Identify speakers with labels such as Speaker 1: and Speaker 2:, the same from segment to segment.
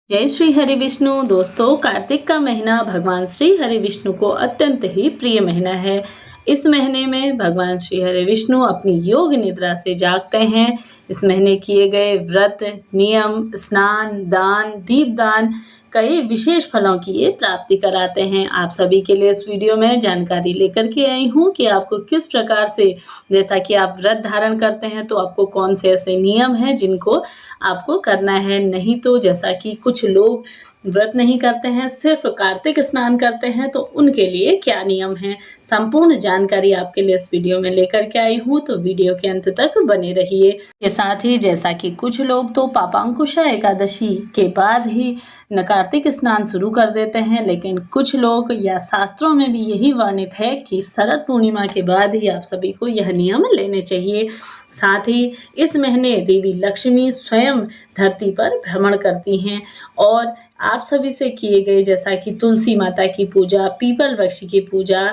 Speaker 1: जय श्री हरि विष्णु। दोस्तों, कार्तिक का महीना भगवान श्री हरि विष्णु को अत्यंत ही प्रिय महीना है। इस महीने में भगवान श्री हरि विष्णु अपनी योग निद्रा से जागते हैं। इस महीने किए गए व्रत, नियम, स्नान, दान, दीपदान कई विशेष फलों की ये प्राप्ति कराते हैं। आप सभी के लिए इस वीडियो में जानकारी लेकर के आई हूँ कि आपको किस प्रकार से, जैसा कि आप व्रत धारण करते हैं तो आपको कौन से ऐसे नियम हैं जिनको आपको करना है। नहीं तो जैसा कि कुछ लोग व्रत नहीं करते हैं, सिर्फ कार्तिक स्नान करते हैं, तो उनके लिए क्या नियम हैं, संपूर्ण जानकारी आपके लिए इस वीडियो में लेकर के आई हूँ। तो वीडियो के अंत तक बने रहिए। के साथ ही जैसा कि कुछ लोग तो पापांकुशा एकादशी के बाद ही कार्तिक स्नान शुरू कर देते हैं, लेकिन कुछ लोग या शास्त्रों में भी यही वर्णित है कि शरद पूर्णिमा के बाद ही आप सभी को यह नियम लेने चाहिए। साथ ही इस महीने देवी लक्ष्मी स्वयं धरती पर भ्रमण करती हैं और आप सभी से किए गए जैसा कि तुलसी माता की पूजा, पीपल वृक्ष की पूजा,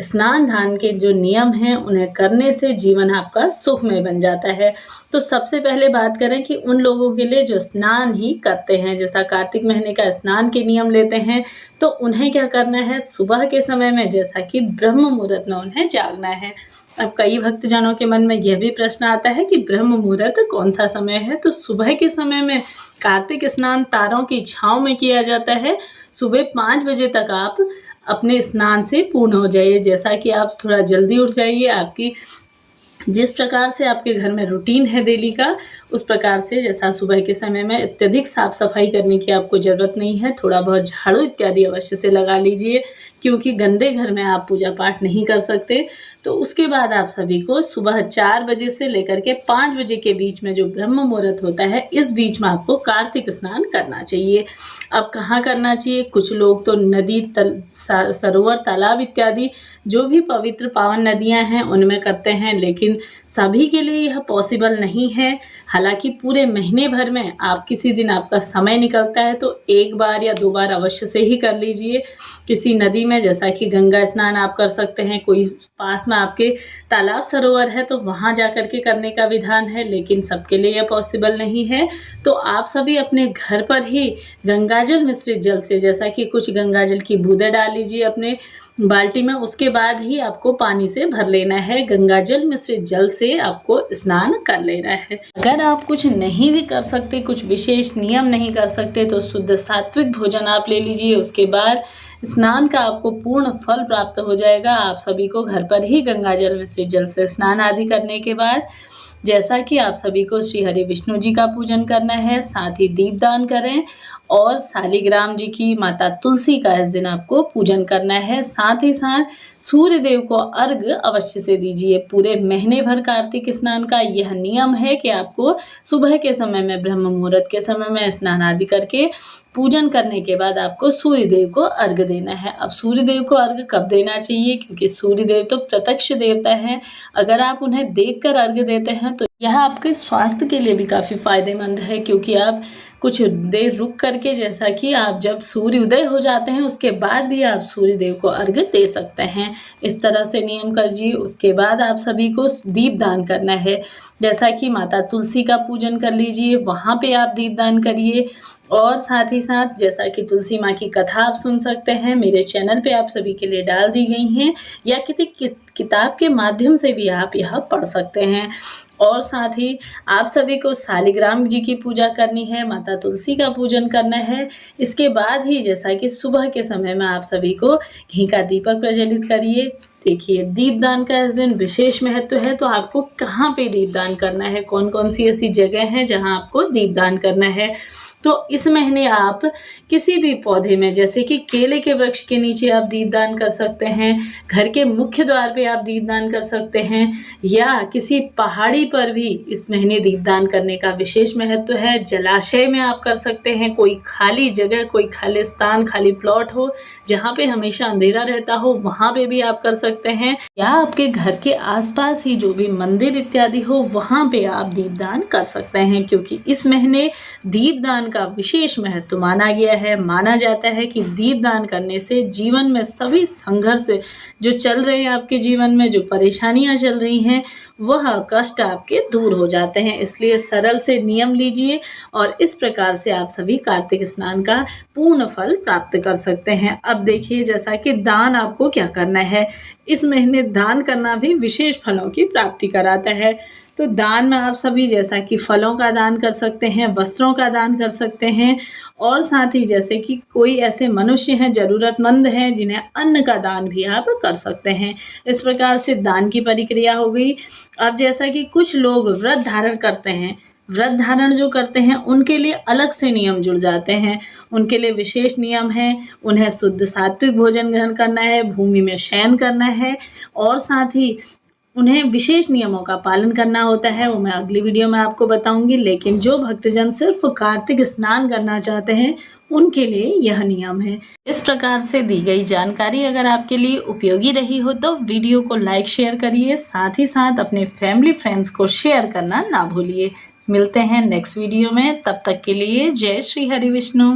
Speaker 1: स्नान दान के जो नियम हैं उन्हें करने से जीवन आपका सुखमय बन जाता है। तो सबसे पहले बात करें कि उन लोगों के लिए जो स्नान ही करते हैं, जैसा कार्तिक महीने का स्नान के नियम लेते हैं, तो उन्हें क्या करना है, सुबह के समय में जैसा कि ब्रह्म मुहूर्त में उन्हें जागना है। अब कई भक्तजनों के मन में यह भी प्रश्न आता है कि ब्रह्म मुहूर्त कौन सा समय है। तो सुबह के समय में कार्तिक स्नान तारों की छांव में किया जाता है। सुबह 5 बजे तक आप अपने स्नान से पूर्ण हो जाइए। जैसा कि आप थोड़ा जल्दी उठ जाइए, आपकी जिस प्रकार से आपके घर में रूटीन है डेली का, उस प्रकार से जैसा सुबह के समय में अत्यधिक साफ सफाई करने की आपको ज़रूरत नहीं है। थोड़ा बहुत झाड़ू इत्यादि अवश्य से लगा लीजिए, क्योंकि गंदे घर में आप पूजा पाठ नहीं कर सकते। तो उसके बाद आप सभी को सुबह 4 बजे से लेकर के 5 बजे के बीच में जो ब्रह्म मुहूर्त होता है, इस बीच में आपको कार्तिक स्नान करना चाहिए। अब कहाँ करना चाहिए? कुछ लोग तो नदी, सरोवर, तालाब इत्यादि जो भी पवित्र पावन नदियाँ हैं उनमें करते हैं, लेकिन सभी के लिए यह पॉसिबल नहीं है। हालांकि पूरे महीने भर में आप किसी दिन आपका समय निकलता है तो 1 बार या 2 बार अवश्य से ही कर लीजिए किसी नदी में। जैसा कि गंगा स्नान आप कर सकते हैं, कोई पास में आपके तालाब सरोवर है तो वहाँ जा कर के करने का विधान है, लेकिन सबके लिए यह पॉसिबल नहीं है। तो आप सभी अपने घर पर ही गंगाजल मिश्रित जल से, जैसा कि कुछ गंगाजल की बूंदें डाल लीजिए अपने बाल्टी में, उसके बाद ही आपको पानी से भर लेना है। गंगाजल मिश्रित जल से आपको स्नान कर लेना है। अगर आप कुछ नहीं भी कर सकते, कुछ विशेष नियम नहीं कर सकते, तो शुद्ध सात्विक भोजन आप ले लीजिए। उसके बाद स्नान का आपको पूर्ण फल प्राप्त हो जाएगा। आप सभी को घर पर ही गंगाजल मिश्रित जल से स्नान आदि करने के बाद जैसा कि आप सभी को श्री हरि विष्णु जी का पूजन करना है, साथ ही दीपदान करें और शालिग्राम जी की, माता तुलसी का इस दिन आपको पूजन करना है। साथ ही साथ सूर्य देव को अर्घ्य अवश्य से दीजिए। पूरे महीने भर कार्तिक स्नान का यह नियम है कि आपको सुबह के समय में, ब्रह्म मुहूर्त के समय में स्नान आदि करके पूजन करने के बाद आपको सूर्य देव को अर्घ्य देना है। अब सूर्य देव को अर्घ्य कब देना चाहिए? क्योंकि सूर्य देव तो प्रत्यक्ष देवता हैं। अगर आप उन्हें देखकर अर्घ्य देते हैं तो यह आपके स्वास्थ्य के लिए भी काफ़ी फायदेमंद है, क्योंकि आप कुछ देर रुक करके, जैसा कि आप जब सूर्य उदय हो जाते हैं उसके बाद भी आप सूर्य देव को अर्घ्य दे सकते हैं। इस तरह से नियम करिए। उसके बाद आप सभी को दीपदान करना है। जैसा कि माता तुलसी का पूजन कर लीजिए, वहाँ पे आप दीपदान करिए। और साथ ही साथ जैसा कि तुलसी माँ की कथा आप सुन सकते हैं, मेरे चैनल पे आप सभी के लिए डाल दी गई हैं, या किसी किताब के माध्यम से भी आप यह पढ़ सकते हैं। और साथ ही आप सभी को शालिग्राम जी की पूजा करनी है, माता तुलसी का पूजन करना है। इसके बाद ही जैसा कि सुबह के समय में आप सभी को घी का दीपक प्रज्वलित करिए। देखिए, दीपदान का इस दिन विशेष महत्व है। तो आपको कहाँ पे दीपदान करना है, कौन कौन सी ऐसी जगह हैं जहाँ आपको दीपदान करना है? तो इस महीने आप किसी भी पौधे में, जैसे कि केले के वृक्ष के नीचे आप दीपदान कर सकते हैं, घर के मुख्य द्वार पे आप दीपदान कर सकते हैं, या किसी पहाड़ी पर भी इस महीने दीपदान करने का विशेष महत्व है। जलाशय में आप कर सकते हैं, कोई खाली जगह, कोई खाली स्थान, खाली प्लॉट हो जहाँ पे हमेशा अंधेरा रहता हो, वहाँ पे भी आप कर सकते हैं, या आपके घर के आसपास ही जो भी मंदिर इत्यादि हो वहाँ पे आप दीपदान कर सकते हैं। क्योंकि इस महीने दीपदान का विशेष महत्व माना गया है। माना जाता है कि दीपदान करने से जीवन में सभी संघर्ष जो चल रहे हैं, आपके जीवन में जो परेशानियां चल रही हैं, वह कष्ट आपके दूर हो जाते हैं। इसलिए सरल से नियम लीजिए और इस प्रकार से आप सभी कार्तिक स्नान का पूर्ण फल प्राप्त कर सकते हैं। अब देखिए, जैसा कि दान आपको क्या करना है, इस महीने दान करना भी विशेष फलों की प्राप्ति कराता है। तो दान में आप सभी जैसा कि फलों का दान कर सकते हैं, वस्त्रों का दान कर सकते हैं, और साथ ही जैसे कि कोई ऐसे मनुष्य हैं, ज़रूरतमंद हैं, जिन्हें अन्न का दान भी आप कर सकते हैं। इस प्रकार से दान की प्रक्रिया हो गई। अब जैसा कि कुछ लोग व्रत धारण करते हैं, व्रत धारण जो करते हैं उनके लिए अलग से नियम जुड़ जाते हैं। उनके लिए विशेष नियम है, उन्हें शुद्ध सात्विक भोजन ग्रहण करना है, भूमि में शयन करना है, और साथ ही उन्हें विशेष नियमों का पालन करना होता है। वो मैं अगली वीडियो में आपको बताऊंगी। लेकिन जो भक्तजन सिर्फ कार्तिक स्नान करना चाहते हैं, उनके लिए यह नियम है। इस प्रकार से दी गई जानकारी अगर आपके लिए उपयोगी रही हो तो वीडियो को लाइक शेयर करिए, साथ ही साथ अपने फैमिली फ्रेंड्स को शेयर करना ना भूलिए। मिलते हैं नेक्स्ट वीडियो में, तब तक के लिए जय श्री हरि विष्णु।